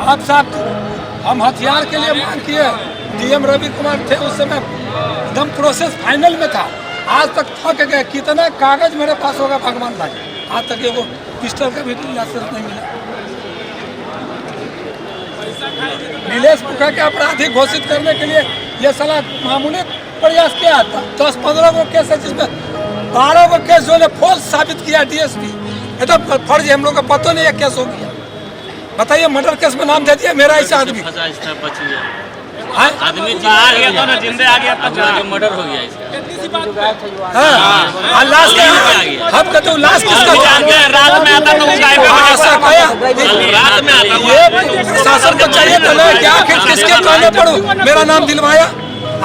आप साहब हम हथियार के लिए मांग किए, डीएम रवि कुमार थे उस समय, एकदम प्रोसेस फाइनल में था। आज तक थक गए, कितना कागज मेरे पास होगा भगवान भाई, आज तक वो पिस्टल का भी लाइसेंस नहीं मिला। नीलेश पुखा के अपराधी घोषित करने के लिए ये साला मामूली प्रयास किया था। 10-15 गो केस है जिसमें 12 गो केस जो ने फॉल्स साबित किया डीएसपी। ये तो फर्ज हम लोग का पता नहीं है केस हो गया। बताइए मर्डर केस में नाम दे दिया मेरा ऐसा आदमी आदमी आ गया था ना, जिंदे आ गया था, मर्डर हो गया इसका। हाँ लाश हम कहते लाश किसका रात में आता तो रात में आता। ये प्रशासन को चाहिए था ना कि आखिर किसके कहने पर मेरा नाम दिलवाया,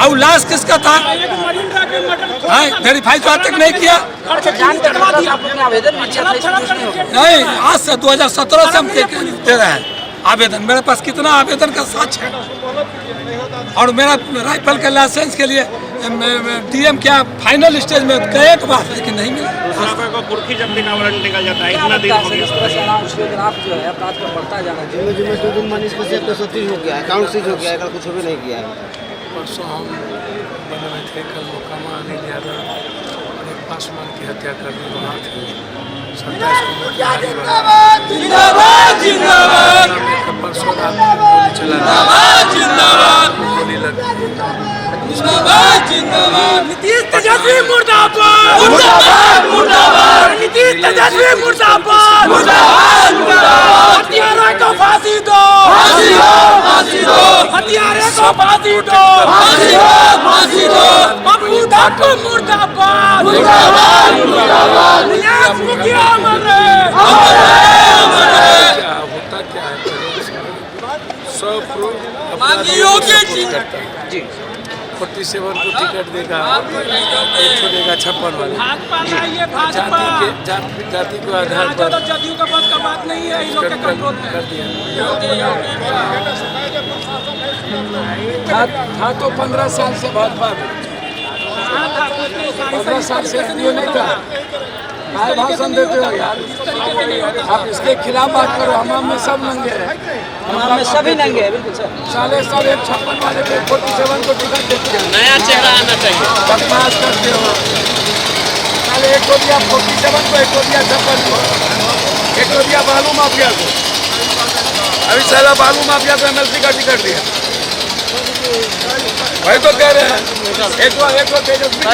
और लाश किसका था वेरीफाई तो आज तक नहीं किया। नहीं, आज से 2017 से हम दे रहे हैं आवेदन। मेरे पास कितना आवेदन का साक्ष्य है, और मेरा राइफल के लाइसेंस के लिए डीएम क्या फाइनल स्टेज में गए के बाद लेकिन नहीं मिला। कुर्की जब निकल जाता है, इतना दिन हो गया। कुछ भी नहीं किया है। परसों हम बने हुए थे, कल मोकामा अनिल यादव और एक पासवान की हत्या करने वहाँ थे। 27 को परसों रात में गोली चला, गोली लगी। नीतीश तेजस्वी मुर्दाबाद, मुर्दाबाद, मुर्दाबाद। नीतीश तेजस्वी मुर्दाबाद, मुर्दाबाद, मुर्दाबाद। हत्यारे को फांसी दो, फांसी दो, फांसी दो। हत्यारे को फांसी दो, फांसी दो, फांसी दो। पप्पू धप्पू मुर्दाबाद, मुर्दाबाद, मुर्दाबाद। नीलेश मुखिया मरे, मरे। क्या होता क्या है, 100 मांगी योगी जी 47 को टिकट देगा, एक छोड़ेगा 56 वाले जाति को आधार पर जदयू का बस का बात नहीं है, इन लोग के कंट्रोल में कर दिया था। तो 15 साल से भाजपा में, 15 साल से एनडीए नहीं था। काय भाषण देते हो यार, आप इसके खिलाफ बात करो। हमाम में सब नंगे हैं, हमाम में सभी नंगे हैं, बिल्कुल सर। साले सब एक 56 वाले पे 47 को टिकट देते हैं। नया चेहरा आना चाहिए। बदमाश करते हो साले, एक को दिया 47 को, एक को दिया 56 को, एक को दिया बालू माफिया को। अभी साला बालू माफिया को एमएलसी का टिकट दिया। वही तो कह रहे हैं, एक को तेजस्वी,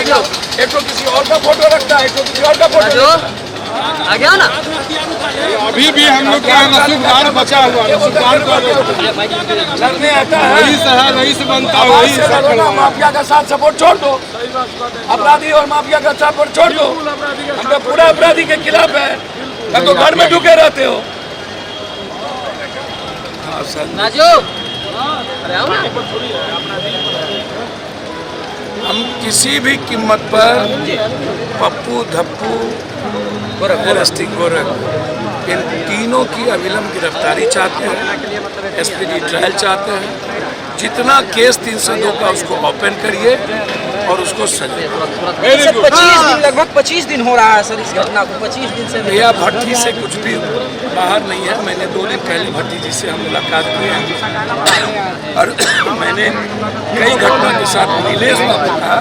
एक को किसी और का फोटो रखता है, एक को किसी और का फोटो। आ गया ना, अभी भी हम लोग का नसूबदार बचा हुआ है, लड़ने आता है, वही शहर वही से बनता है, वही वही। माफिया का साथ सपोर्ट छोड़ दो, अपराधी और माफिया का सपोर्ट छोड़ दो। हम तो पूरा अपराधी के खिलाफ है, या तो घर में ढुके रहते हो। राजू अरे आओ ना। हम किसी भी कीमत पर पप्पू धप्पू गोरख इन तीनों की अविलंब गिरफ्तारी चाहते हैं, एसपीडी ट्रायल चाहते हैं। जितना केस 302 का उसको ओपन करिए और उसको सजा। 25 दिन, लगभग 25 दिन हो रहा है सर इस घटना को। 25 दिन से भैया भट्टी से कुछ भी बाहर नहीं है। मैंने 2 दिन पहले भट्टी जी से हम मुलाकात की है, और मैंने कई घटना के साथ नीलेश बाबू का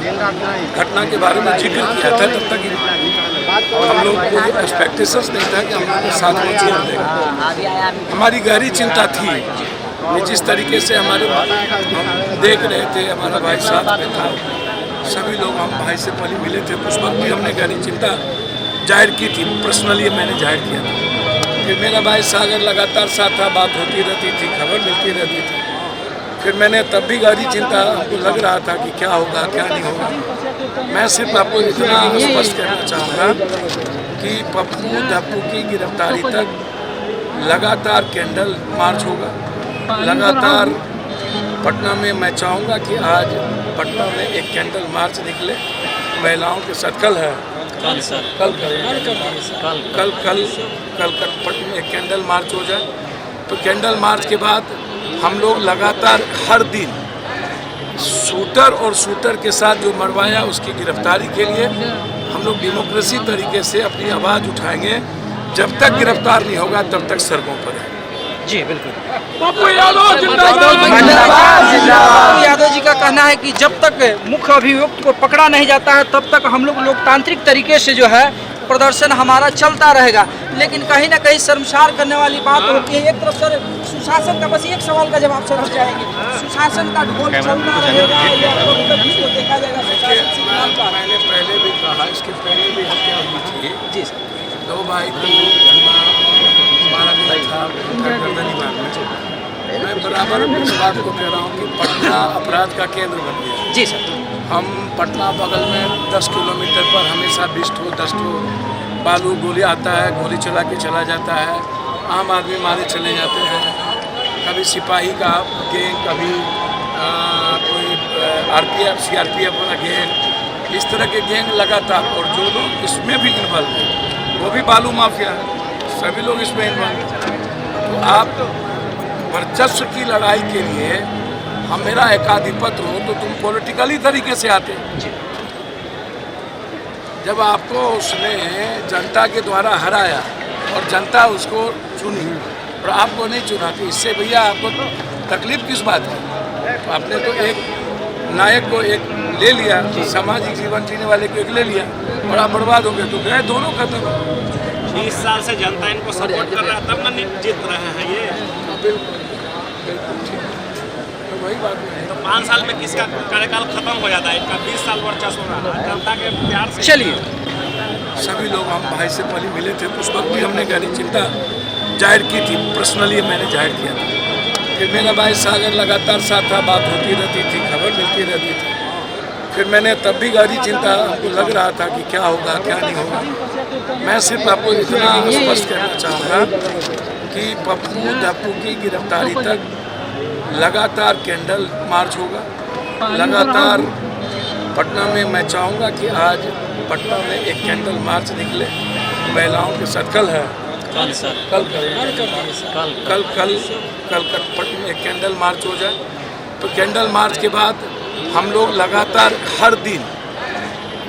घटना के बारे में जिक्र किया था। तब तक हम लोग को एक्सपेक्टेशंस नहीं था कि हम लोग के साथ वो छोड़ देगा। हमारी गहरी चिंता थी कि जिस तरीके से हमारे हम देख रहे थे, हमारा भाई साथ में था, सभी लोग हम भाई से पहले मिले थे। उस वक्त भी हमने गहरी चिंता जाहिर की थी, पर्सनली मैंने जाहिर किया था। फिर मेरा भाई सागर लगातार साथ था, बात होती रहती थी, खबर मिलती रहती थी। फिर मैंने तब भी गहरी चिंता, हमको लग रहा था कि क्या होगा क्या नहीं होगा। मैं सिर्फ आपको इतना स्पष्ट करना चाहूँगा कि पप्पू धप्पू की गिरफ्तारी तक लगातार कैंडल मार्च होगा। लगातार पटना में मैं चाहूँगा कि आज पटना में एक कैंडल मार्च निकले महिलाओं के साथ। कल है, कल पटना में एक कैंडल मार्च हो जाए, तो कैंडल मार्च के बाद हम लोग लगातार हर दिन शूटर और शूटर के साथ जो मरवाया उसकी गिरफ्तारी के लिए हम लोग डेमोक्रेसी तरीके से अपनी आवाज़ उठाएंगे। जब तक गिरफ्तार नहीं होगा तब तक सड़कों पर है। जी बिल्कुल। पप्पू यादव जिंदाबाद। पप्पू यादव जी का कहना है कि जब तक मुख्य अभियुक्त को पकड़ा नहीं जाता है तब तक हम लोग लोकतांत्रिक तरीके से जो है प्रदर्शन हमारा चलता रहेगा। लेकिन कहीं ना कहीं शर्मसार करने वाली बात होती है। एक तरफ सर सुशासन का, बस एक सवाल का जवाब सर हम चाहेंगे, सुशासन का ढोल चलता रहेगा या इसको देखा जाएगा सुशासन सिग्नल का? मैंने पहले भी कहा, इसके पहले भी हत्या हुई थी। जी सर। 2 भाई को मारा गया था गर्दनीबाग में। मैं बराबर इस बात को कह रहा हूँ कि पटना अपराध का केंद्र बन गया। जी सर। हम पटना बगल में 10 किलोमीटर पर हमेशा 10 बालू गोली आता है, गोली चला के चला जाता है, आम आदमी मारे चले जाते हैं। कभी सिपाही का गैंग, कभी कोई RPF CRPF वाला गैंग, इस तरह के गैंग लगातार। और जो लोग इसमें भी इन्वॉल्व हैं वो भी बालू माफिया है, सभी लोग इसमें इन्वॉल्व हैं। तो आप वर्चस्व की लड़ाई के लिए हम मेरा एकाधिपत्य हो तो तुम पॉलिटिकली तरीके से आते। जब आपको उसने जनता के द्वारा हराया और जनता उसको चुनी और आपको नहीं चुना, तो इससे भैया आपको तकलीफ किस बात है? तो आपने तो एक नायक को एक ले लिया, सामाजिक जीवन जीने वाले को एक ले लिया और आप बर्बाद हो गए, तो गए दोनों खत्म। 20 साल से जनता इनको सपोर्ट कर रहा है तब ना जीत रहे हैं ये। बिल्कुल ठीक, तो वही बात है। तो 5 साल में किसका कार्यकाल खत्म हो जाता है, इनका 20 साल वर्चस्व हो रहा है जनता के प्यार से। चलिए, सभी लोग हम भाई से पहले मिले थे, उस वक्त भी हमने गहरी चिंता जाहिर की थी, पर्सनली मैंने जाहिर किया था। फिर मेरा भाई सागर लगातार साथ था, बात होती रहती थी, खबर मिलती रहती थी। फिर मैंने तब भी गहरी चिंता, हमको लग रहा था कि क्या होगा क्या नहीं होगा। मैं सिर्फ आपको इतना स्पष्ट कहना चाहूँगा कि पप्पू दप्पू की गिरफ्तारी तक लगातार कैंडल मार्च होगा। लगातार पटना में मैं चाहूँगा कि आज पटना में एक कैंडल मार्च निकले महिलाओं के साथ। कल है, कल पटना में एक कैंडल मार्च हो जाए, तो कैंडल मार्च के बाद हम लोग लगातार हर दिन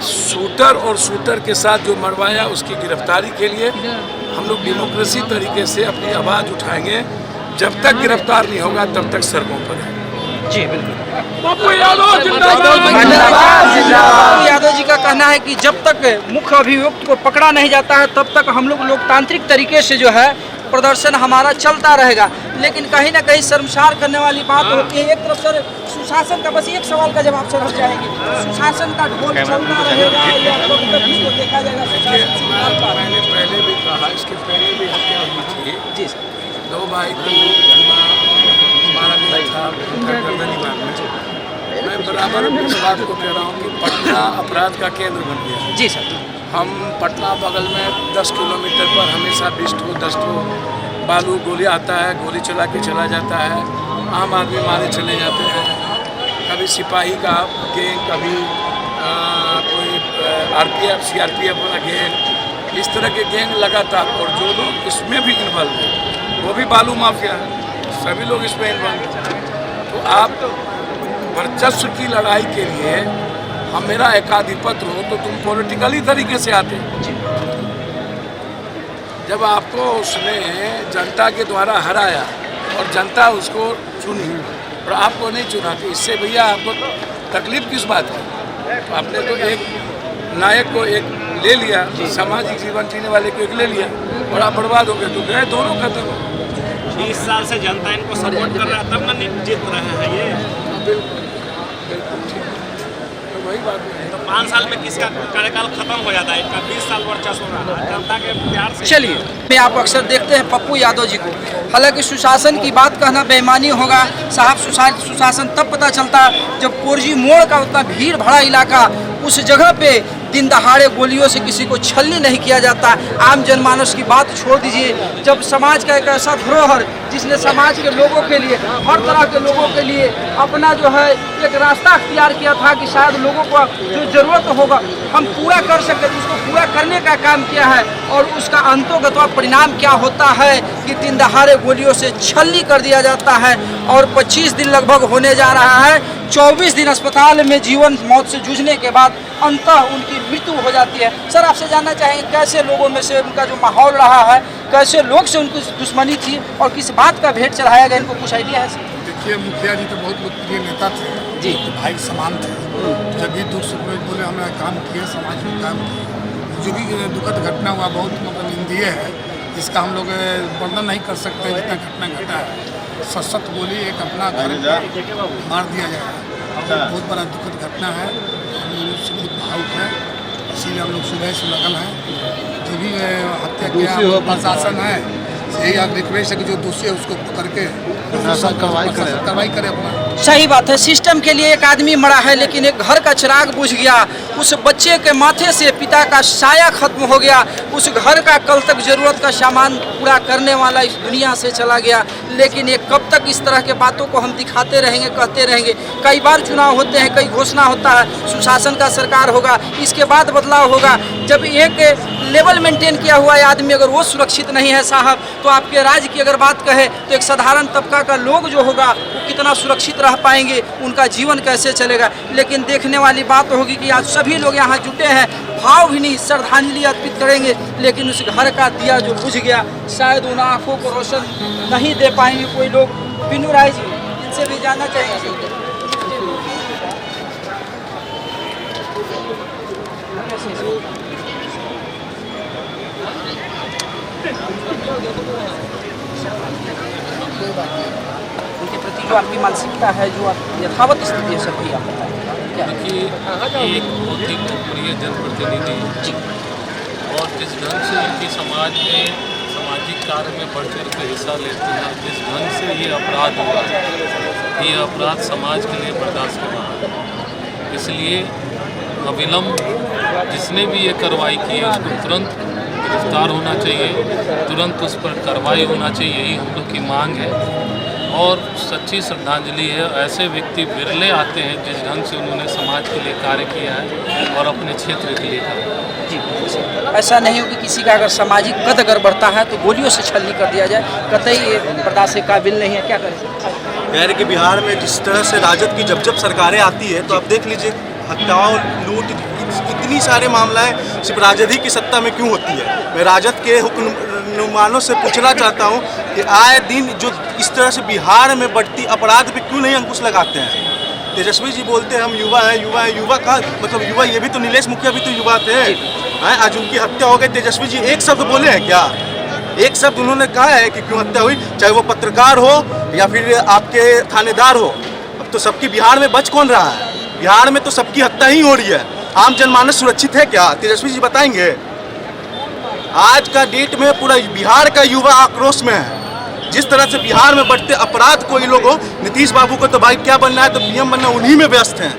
शूटर और शूटर के साथ जो मरवाया उसकी गिरफ्तारी के लिए हम लोग डेमोक्रेसी तरीके से अपनी आवाज़ उठाएंगे। जब तक गिरफ्तार नहीं होगा तब तक सड़कों पर है। जी बिल्कुल। पप्पू यादव जिंदाबाद। पप्पू यादव जी का कहना है कि जब तक मुख्य अभियुक्त को पकड़ा नहीं जाता है तब तक हम लोग लोकतांत्रिक तरीके से जो है प्रदर्शन हमारा चलता रहेगा। लेकिन कहीं ना कहीं शर्मसार करने वाली बात होती है। एक तरफ सर सुशासन का, बस एक सवाल का जवाब सर हम चाहेंगे, सुशासन का ढोल चलता रहेगा या इसको देखा जाएगा सुशासन सिग्नल का? मैंने पहले भी कहा, इसके पहले भी हत्या हुई थी। जी सर। 2 भाई को मारा गया था गर्दनीबाग में। मैं बराबर इस बात को कह रहा हूँ कि पटना अपराध का केंद्र बन गया। जी सर। हम पटना बगल में 10 किलोमीटर पर हमेशा 10 बालू गोली आता है, गोली चला के चला जाता है, आम आदमी मारे चले जाते हैं। कभी सिपाही का गैंग, कभी कोई RPF CRPF वाला गैंग, इस तरह के गैंग लगातार। और जो लोग इसमें भी इन्वॉल्व हैं वो भी बालू माफिया है, सभी लोग इसमें इन्वॉल्व हैं। तो आप वर्चस्व की लड़ाई के लिए हम मेरा एकाधिपत्य हो तो तुम पॉलिटिकली तरीके से आते। जब आपको उसने जनता के द्वारा हराया और जनता उसको चुनी और आपको नहीं चुना, तो इससे भैया आपको तकलीफ किस बात है? तो आपने तो एक नायक को एक ले लिया, सामाजिक जीवन जीने वाले को एक ले लिया और आप बर्बाद हो गए, तो गए दोनों खत्म। 20 साल से जनता इनको सपोर्ट कर रहा है तब ना जीत रहे हैं ये। बिल्कुल ठीक, तो वही बात है। तो 5 साल में किसका कार्यकाल खत्म हो जाता है, इनका 20 साल वर्चस्व हो रहा है जनता के प्यार से। चलिए, में आप अक्सर देखते हैं पप्पू यादव जी को। हालांकि सुशासन की बात कहना बेईमानी होगा साहब। सुशासन तब पता चलता जब कोरजी मोड़ का उतना भीड़ भरा इलाका, उस जगह पे दिन दहाड़े गोलियों से किसी को छलनी नहीं किया जाता। आम जनमानस की बात छोड़ दीजिए, जब समाज का एक ऐसा धरोहर जिसने समाज के लोगों के लिए, हर तरह के लोगों के लिए अपना जो है एक रास्ता अख्तियार किया था कि शायद लोगों को जो ज़रूरत होगा हम पूरा कर सकें, उसको पूरा करने का काम किया है। और उसका अंतोगत्वा परिणाम क्या होता है कि दिन दहाड़े गोलियों से छलनी कर दिया जाता है। और 25 दिन लगभग होने जा रहा है। 24 दिन अस्पताल में जीवन मौत से जूझने के बाद अंततः उनकी मृत्यु हो जाती है। सर, आपसे जानना चाहेंगे कैसे लोगों में से उनका जो माहौल रहा है, कैसे लोग से उनको दुश्मनी थी और किस बात का भेंट चढ़ाया गया, इनको कुछ आइडिया है? देखिए, मुखिया जी तो बहुत लोकप्रिय नेता थे जी। तो भाई समान थे। जब भी दुख सुख में बोले हमने काम किए, समाज में काम किए। जो भी दुखद घटना हुआ बहुत मतलब निंदनीय है, इसका हम लोग वर्णन नहीं कर सकते जितना घटना घटा है। सच बोली एक अपना घर मार दिया जाए, बहुत बड़ा दुखद घटना है। हम लोग उससे बहुत भावुक है, इसीलिए हम लोग सुबह से लगन है। जो भी हत्या किया प्रशासन है, यही रिक्वेस्ट है कि जो दोषी है उसको पकड़ के कार्रवाई करे अपना। सही बात है, सिस्टम के लिए एक आदमी मरा है लेकिन एक घर का चिराग बुझ गया, उस बच्चे के माथे से पिता का साया खत्म हो गया, उस घर का कल तक जरूरत का सामान पूरा करने वाला इस दुनिया से चला गया। लेकिन ये कब तक इस तरह के बातों को हम दिखाते रहेंगे, कहते रहेंगे? कई बार चुनाव होते हैं, कई घोषणा होता है, सुशासन का सरकार होगा, इसके बाद बदलाव होगा। जब एक लेवल मेंटेन किया हुआ आदमी अगर वो सुरक्षित नहीं है साहब, तो आपके राज्य की अगर बात कहे तो एक साधारण तबका का लोग जो होगा वो कितना सुरक्षित रह पाएंगे, उनका जीवन कैसे चलेगा? लेकिन देखने वाली बात होगी कि आज सभी लोग यहाँ जुटे हैं, भाव भी नहीं श्रद्धांजलि अर्पित करेंगे, लेकिन उस घर का दिया जो बुझ गया, शायद उन आँखों को रोशन नहीं दे पाएंगे कोई लोग। पिन्नू राय जी, इनसे भी जानना चाहेंगे। उनके प्रति जो आपकी मानसिकता है, जो आपकी यथावत स्थिति है, सब भी आप बताएं। देखिए, एक बहुत ही लोकप्रिय जनप्रतिनिधि जी। और जिस ढंग से उनकी समाज में सामाजिक कार्य में बढ़ चढ़ कर हिस्सा लेते हैं, जिस ढंग से ये अपराध हुआ, ये अपराध समाज के लिए बर्दाश्त करना है। इसलिए अविलंब जिसने भी ये कार्रवाई की है उसको तुरंत गिरफ्तार होना चाहिए, तुरंत उस पर कार्रवाई होना चाहिए, यही हम लोग की मांग है। और सच्ची श्रद्धांजलि है, ऐसे व्यक्ति विरले आते हैं जिस ढंग से उन्होंने समाज के लिए कार्य किया है और अपने क्षेत्र के लिए किया है। जी, ऐसा नहीं हो कि किसी का अगर सामाजिक कद अगर बढ़ता है तो गोलियों से छलनी कर दिया जाए, कतई ये बर्दाश्त के काबिल नहीं है। क्या करें? खैर कि बिहार में जिस तरह से राजद की जब सरकारें आती है तो आप देख लीजिए, हत्याओं, लूट, इतनी सारे मामलाएं सिर्फ राजद ही की सत्ता में क्यों होती है। मैं राजद के हुक्मनुमानों से पूछना चाहता हूं कि आए दिन जो इस तरह से बिहार में बढ़ती अपराध पे क्यों नहीं अंकुश लगाते हैं। तेजस्वी जी बोलते हैं हम युवा हैं, युवा हैं, युवा का मतलब युवा, ये भी तो नीलेश मुखिया भी तो युवा थे हैं। आज उनकी हत्या हो गई, तेजस्वी जी एक शब्द बोले हैं क्या? एक शब्द उन्होंने कहा है कि क्यों हत्या हुई, चाहे वो पत्रकार हो या फिर आपके थानेदार हो। अब तो सबकी बिहार में बच कौन रहा है? बिहार में तो सबकी हत्या ही हो रही है। आम जनमानस सुरक्षित है क्या? तेजस्वी जी बताएंगे। आज का डेट में पूरा बिहार का युवा आक्रोश में है। जिस तरह से बिहार में बढ़ते अपराध को ये लोगों, नीतीश बाबू को तो भाई क्या बनना है, तो पीएम बनना, उन्हीं में व्यस्त हैं।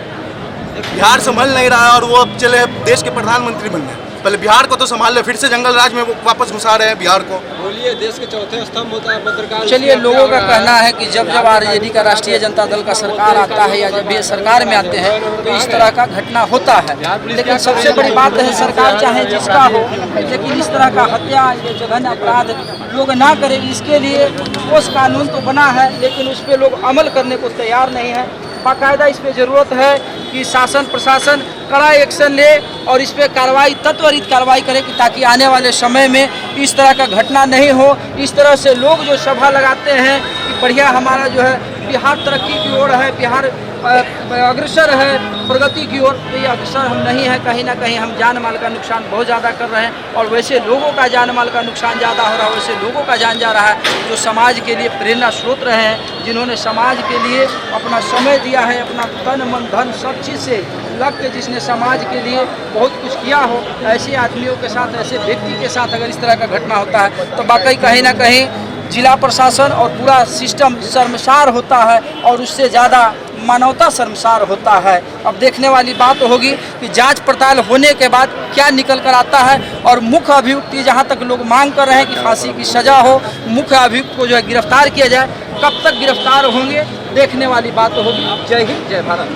बिहार संभल नहीं रहा है और वो अब चले देश के प्रधानमंत्री बनने। पहले बिहार को तो संभाल ले, फिर से जंगल राज में वो वापस घुसा रहे हैं बिहार को। बोलिए, देश के चौथे स्तंभ होता है पत्रकार। चलिए, लोगों का कहना है कि जब जब आरजेडी का राष्ट्रीय जनता दल का सरकार आता है या जब ये सरकार में आते हैं तो इस तरह का घटना होता है। लेकिन सबसे बड़ी बात है, सरकार चाहे जिसका हो, लेकिन इस तरह का हत्या, ये जघन्य अपराध लोग ना करें, इसके लिए ठोस कानून तो बना है लेकिन उस पर लोग अमल करने को तैयार नहीं है। बाकायदा इस पर ज़रूरत है कि शासन प्रशासन कड़ा एक्शन ले और इस पर कार्रवाई, त्वरित कार्रवाई करे कि ताकि आने वाले समय में इस तरह का घटना नहीं हो। इस तरह से लोग जो सभा लगाते हैं कि बढ़िया हमारा जो है बिहार तरक्की की ओर है, बिहार अग्रसर है प्रगति की ओर, तो ये अग्रसर हम नहीं है। कहीं ना कहीं हम जान माल का नुकसान बहुत ज़्यादा कर रहे हैं और वैसे लोगों का जान माल का नुकसान ज़्यादा हो रहा है, वैसे लोगों का जान जा रहा है जो समाज के लिए प्रेरणा स्रोत रहे हैं, जिन्होंने समाज के लिए अपना समय दिया है, अपना तन मन धन सब चीज़ से लग के, जिसने समाज के लिए बहुत कुछ किया हो। ऐसे आदमियों के साथ, ऐसे व्यक्ति के साथ अगर इस तरह का घटना होता है तो वाकई कहीं ना कहीं जिला प्रशासन और पूरा सिस्टम शर्मसार होता है और उससे ज़्यादा मानवता शर्मसार होता है। अब देखने वाली बात होगी कि जांच पड़ताल होने के बाद क्या निकल कर आता है। और मुख्य अभियुक्त, जहां तक लोग मांग कर रहे हैं कि फांसी की सज़ा हो, मुख्य अभियुक्त को जो है गिरफ्तार किया जाए। कब तक गिरफ्तार होंगे देखने वाली बात होगी। जय हिंद, जय भारत।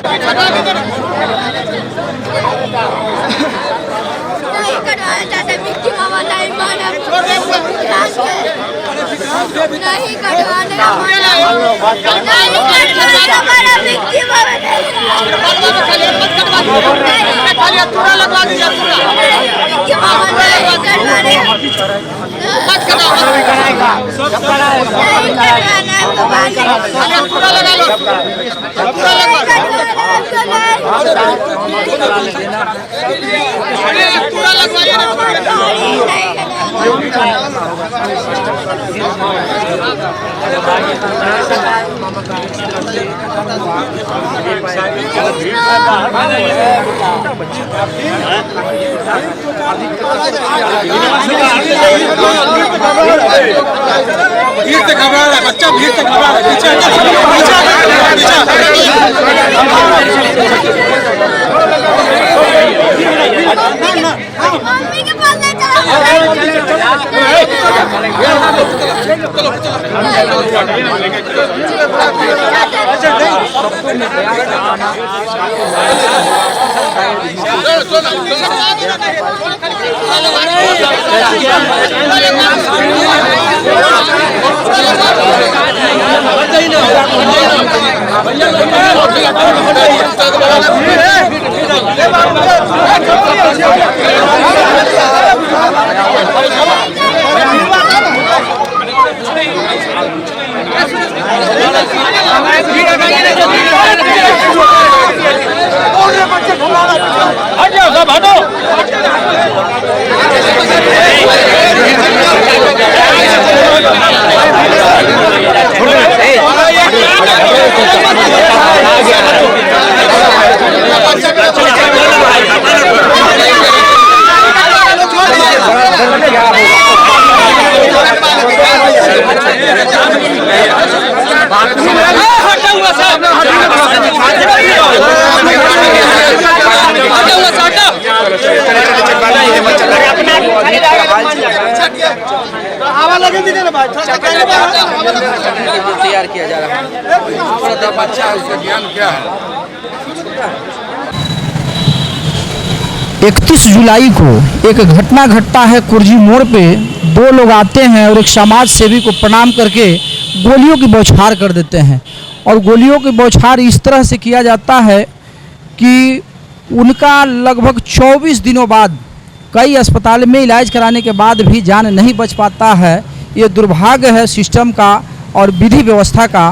नहीं नहीं कटवाने का हमारा विक्टिम भीड़ से घबरा रहा है बच्चा, भीड़ से घबरा रहा है। मम्मी के पास ले चलो। तैयार किया जा रहा है। बच्चा उसका ज्ञान क्या है? 31 जुलाई को एक घटना घटता है कुर्जी मोड़ पे। दो लोग आते हैं और एक समाज सेवी को प्रणाम करके गोलियों की बौछार कर देते हैं। और गोलियों की बौछार इस तरह से किया जाता है कि उनका लगभग 24 दिनों बाद कई अस्पताल में इलाज कराने के बाद भी जान नहीं बच पाता है। ये दुर्भाग्य है सिस्टम का और विधि व्यवस्था का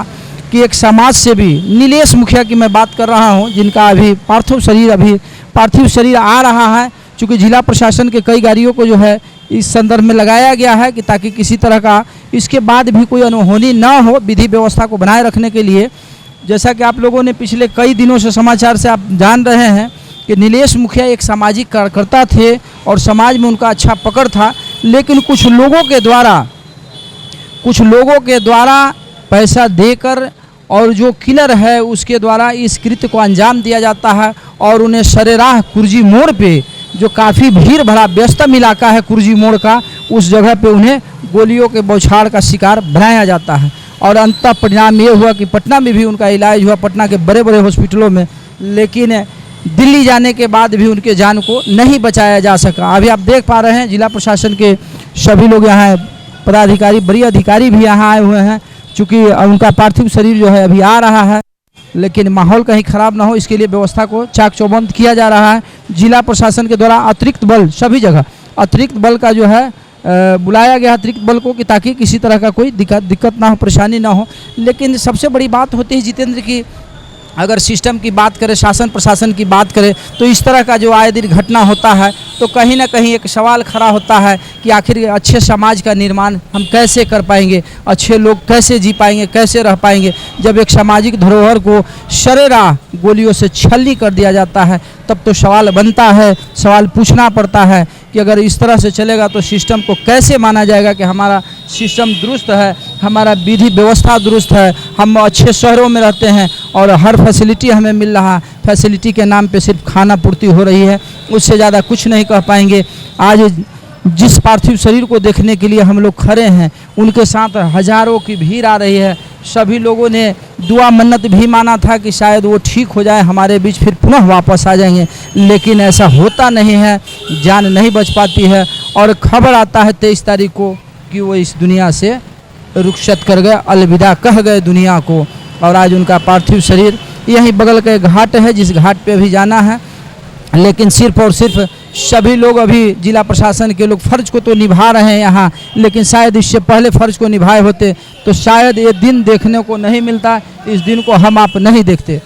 कि एक समाज सेवी नीलेश मुखिया की मैं बात कर रहा हूँ, जिनका अभी पार्थिव शरीर आ रहा है। चूँकि जिला प्रशासन के कई गाड़ियों को जो है इस संदर्भ में लगाया गया है कि ताकि किसी तरह का इसके बाद भी कोई अनहोनी न हो, विधि व्यवस्था को बनाए रखने के लिए। जैसा कि आप लोगों ने पिछले कई दिनों से समाचार से आप जान रहे हैं कि नीलेश मुखिया एक सामाजिक कार्यकर्ता थे और समाज में उनका अच्छा पकड़ था, लेकिन कुछ लोगों के द्वारा पैसा देकर और जो किलर है उसके द्वारा इस कृत्य को अंजाम दिया जाता है और उन्हें सरेराह कुर्जी मोड़ पे, जो काफ़ी भीड़ भरा व्यस्तम इलाका है कुर्जी मोड़ का, उस जगह पे उन्हें गोलियों के बौछार का शिकार बनाया जाता है। और अंततः परिणाम ये हुआ कि पटना में भी उनका इलाज हुआ, पटना के बड़े बड़े हॉस्पिटलों में, लेकिन दिल्ली जाने के बाद भी उनके जान को नहीं बचाया जा सका। अभी आप देख पा रहे हैं जिला प्रशासन के सभी लोग यहाँ, पदाधिकारी, बड़ी अधिकारी भी यहाँ आए हुए हैं। चूँकि उनका पार्थिव शरीर जो है अभी आ रहा है, लेकिन माहौल कहीं ख़राब ना हो इसके लिए व्यवस्था को चाक चौबंद किया जा रहा है। जिला प्रशासन के द्वारा अतिरिक्त बल, सभी जगह अतिरिक्त बल का जो है बुलाया गया अतिरिक्त बल को, कि ताकि किसी तरह का कोई दिक्कत ना हो, परेशानी ना हो। लेकिन सबसे बड़ी बात होती है जितेंद्र की, अगर सिस्टम की बात करें, शासन प्रशासन की बात करें, तो इस तरह का जो आए दिन घटना होता है तो कहीं ना कहीं एक सवाल खड़ा होता है कि आखिर अच्छे समाज का निर्माण हम कैसे कर पाएंगे, अच्छे लोग कैसे जी पाएंगे, कैसे रह पाएंगे, जब एक सामाजिक धरोहर को सरेराह गोलियों से छलनी कर दिया जाता है। तब तो सवाल बनता है, सवाल पूछना पड़ता है कि अगर इस तरह से चलेगा तो सिस्टम को कैसे माना जाएगा कि हमारा सिस्टम दुरुस्त है, हमारा विधि व्यवस्था दुरुस्त है, हम अच्छे शहरों में रहते हैं और हर फैसिलिटी हमें मिल रहा है, फैसिलिटी के नाम पे सिर्फ खाना पूर्ति हो रही है, उससे ज़्यादा कुछ नहीं कह पाएंगे। आज जिस पार्थिव शरीर को देखने के लिए हम लोग खड़े हैं, उनके साथ हज़ारों की भीड़ आ रही है। सभी लोगों ने दुआ मन्नत भी माना था कि शायद वो ठीक हो जाए, हमारे बीच फिर पुनः वापस आ जाएंगे, लेकिन ऐसा होता नहीं है, जान नहीं बच पाती है। और खबर आता है 23 तारीख को कि वो इस दुनिया से रुखसत कर गए, अलविदा कह गए दुनिया को। और आज उनका पार्थिव शरीर यहीं बगल का एक घाट है, जिस घाट पे भी जाना है। लेकिन सिर्फ और सिर्फ सभी लोग अभी जिला प्रशासन के लोग फ़र्ज को तो निभा रहे हैं यहाँ, लेकिन शायद इससे पहले फ़र्ज को निभाए होते तो शायद ये दिन देखने को नहीं मिलता। इस दिन को हम आप नहीं देखते।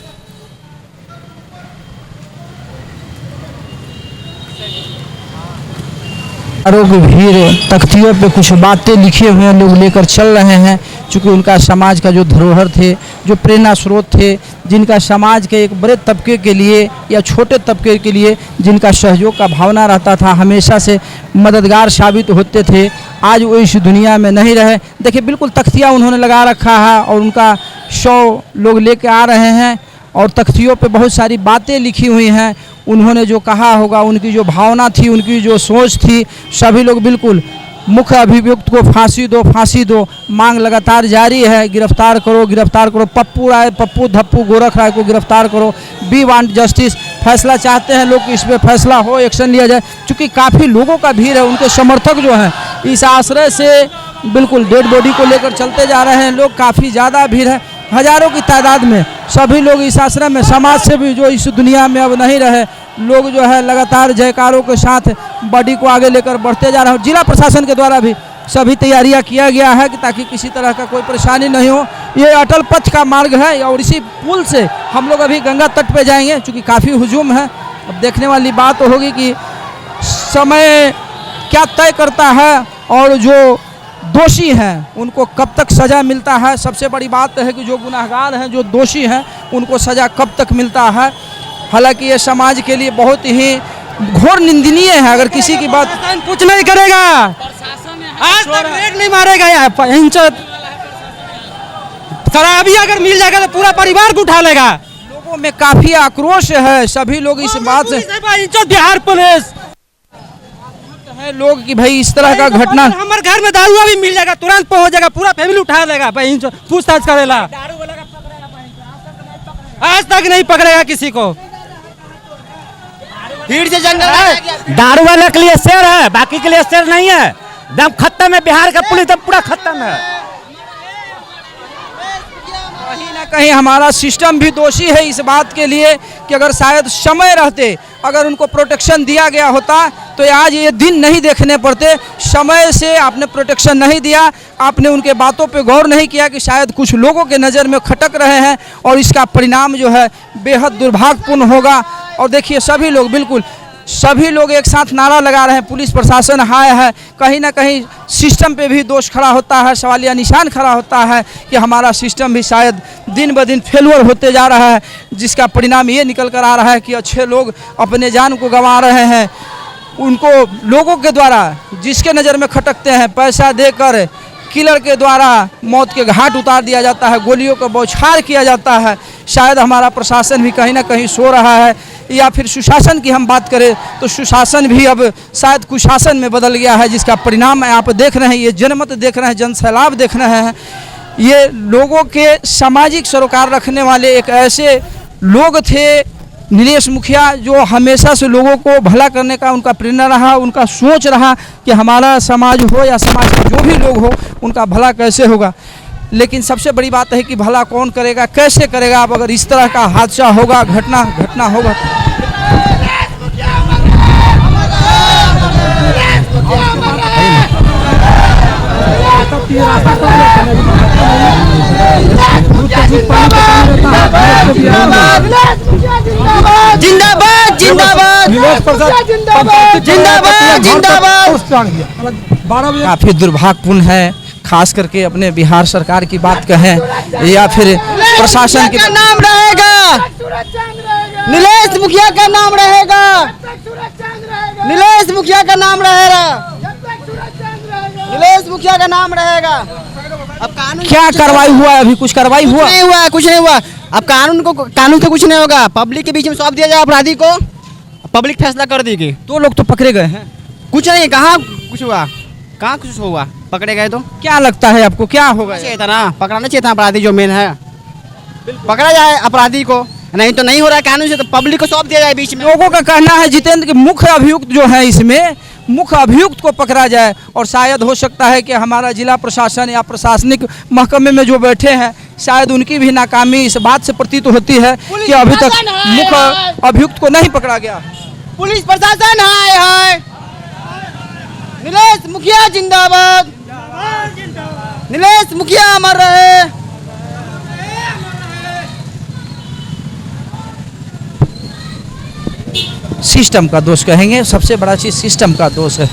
आरोग्य भीड़ तख्तियों पे कुछ बातें लिखे हुए लोग लेकर चल रहे हैं, चूँकि उनका समाज का जो धरोहर थे, जो प्रेरणा स्रोत थे, जिनका समाज के एक बड़े तबके के लिए या छोटे तबके के लिए जिनका सहयोग का भावना रहता था, हमेशा से मददगार साबित होते थे, आज वो इस दुनिया में नहीं रहे। देखिए बिल्कुल तख्तियाँ उन्होंने लगा रखा है और उनका 100 लोग लेके आ रहे हैं और तख्तियों पे बहुत सारी बातें लिखी हुई हैं। उन्होंने जो कहा होगा, उनकी जो भावना थी, उनकी जो सोच थी, सभी लोग बिल्कुल मुख्य अभियुक्त को फांसी दो, फांसी दो, मांग लगातार जारी है। गिरफ्तार करो, गिरफ्तार करो, पप्पू राय, पप्पू धप्पू गोरख राय को गिरफ्तार करो। We want justice. फैसला चाहते हैं लोग कि इस पर फैसला हो, एक्शन लिया जाए। क्योंकि काफ़ी लोगों का भीड़ है, उनके समर्थक जो हैं इस आश्रय से बिल्कुल डेड बॉडी को लेकर चलते जा रहे हैं लोग। काफ़ी ज़्यादा भीड़ है, हज़ारों की तादाद में सभी लोग इस आश्रय में। समाज से भी जो इस दुनिया में अब नहीं रहे लोग जो है लगातार जयकारों के साथ बॉडी को आगे लेकर बढ़ते जा रहे हैं। जिला प्रशासन के द्वारा भी सभी तैयारियां किया गया है कि ताकि किसी तरह का कोई परेशानी नहीं हो। ये अटल पथ का मार्ग है और इसी पुल से हम लोग अभी गंगा तट पे जाएंगे, चूँकि काफ़ी हुजूम है। अब देखने वाली बात होगी कि समय क्या तय करता है और जो दोषी हैं उनको कब तक सज़ा मिलता है। सबसे बड़ी बात है कि जो गुनहगार हैं, जो दोषी हैं, उनको सज़ा कब तक मिलता है। हालांकि ये समाज के लिए बहुत ही घोर निंदनीय है। अगर किसी की बात कुछ नहीं करेगा, आज तक ब्रेक नहीं मारेगा। शराबी अगर मिल जाएगा तो पूरा परिवार को उठा लेगा। लोगों में काफ़ी आक्रोश है, सभी लोग इस बात से बिहार पुलिस है लोग कि भाई इस तरह का घटना। हमारे घर में दारू भी मिल जाएगा, तुरंत पहुंच जाएगा, पूरा फैमिली उठा लेगा, पूछताछ करेगा। आज तक नहीं पकड़ेगा किसी को। भीड़ से जंगल दारू वाले के लिए शेर है, बाकी के लिए शेर नहीं है। दम खत्म है, बिहार का पुलिस दम पूरा खत्म है। कहीं ना कहीं हमारा सिस्टम भी दोषी है इस बात के लिए कि अगर शायद समय रहते, अगर उनको प्रोटेक्शन दिया गया होता तो आज ये दिन नहीं देखने पड़ते। समय से आपने प्रोटेक्शन नहीं दिया, आपने उनके बातों पे गौर नहीं किया कि शायद कुछ लोगों के नज़र में खटक रहे हैं और इसका परिणाम जो है बेहद दुर्भाग्यपूर्ण होगा। और देखिए सभी लोग बिल्कुल सभी लोग एक साथ नारा लगा रहे हैं, पुलिस प्रशासन हाय है। कहीं ना कहीं सिस्टम पे भी दोष खड़ा होता है, सवालिया निशान खड़ा होता है कि हमारा सिस्टम भी शायद दिन ब दिन फेलुअर होते जा रहा है, जिसका परिणाम ये निकल कर आ रहा है कि अच्छे लोग अपने जान को गंवा रहे हैं। उनको लोगों के द्वारा जिसके नज़र में खटकते हैं पैसा देकर किलर के द्वारा मौत के घाट उतार दिया जाता है, गोलियों का बौछार किया जाता है। शायद हमारा प्रशासन भी कहीं ना कहीं सो रहा है, या फिर सुशासन की हम बात करें तो सुशासन भी अब शायद कुशासन में बदल गया है, जिसका परिणाम आप देख रहे हैं। ये जनमत देख रहे हैं, जनसैलाब देख रहे हैं। ये लोगों के सामाजिक सरोकार रखने वाले एक ऐसे लोग थे नीलेश मुखिया, जो हमेशा से लोगों को भला करने का उनका प्रेरणा रहा, उनका सोच रहा कि हमारा समाज हो या समाज के जो भी लोग हो उनका भला कैसे होगा। लेकिन सबसे बड़ी बात है कि भला कौन करेगा, कैसे करेगा। अब अगर इस तरह का हादसा होगा, घटना होगा जिंदाबाद जिंदाबाद जिंदाबाद जिंदाबाद। काफ़ी दुर्भाग्यपूर्ण है, खास करके अपने बिहार सरकार की बात कहें या फिर प्रशासन का नाम रहेगा, नीलेश मुखिया का नाम रहेगा, नीलेश मुखिया का नाम रहेगा, नीलेश मुखिया का नाम रहेगा। अब कानून क्या कार्रवाई हुआ है? अभी कुछ कार्रवाई हुआ नहीं हुआ, कुछ नहीं हुआ। अब कानून से कुछ नहीं होगा, पब्लिक के बीच में सौंप दिया जाए अपराधी को, पब्लिक फैसला कर देगी। 2 लोग तो पकड़े गए हैं। कुछ नहीं, कहाँ कुछ हुआ, कहाँ कुछ हुआ, पकड़े गए तो क्या लगता है आपको क्या होगा? चाहिए था ना, पकड़ाना चाहिए था अपराधी जो मेन है, पकड़ा जाए अपराधी को। नहीं तो नहीं हो रहा है कानून से, तो पब्लिक को सौंप दिया जाए बीच में। लोगों का कहना है जितेंद्र के मुख्य अभियुक्त जो है इसमें मुख्य अभियुक्त को पकड़ा जाए। और शायद हो सकता है कि हमारा जिला प्रशासन या प्रशासनिक महकमे में जो बैठे हैं शायद उनकी भी नाकामी इस बात से प्रतीत होती है कि अभी तक मुख्य अभियुक्त को नहीं पकड़ा गया। पुलिस प्रशासन हाय हाय, नीलेश मुखिया जिंदाबाद, नीलेश मुखिया अमर रहे। सिस्टम का दोष कहेंगे, सबसे बड़ा चीज सिस्टम का दोष है।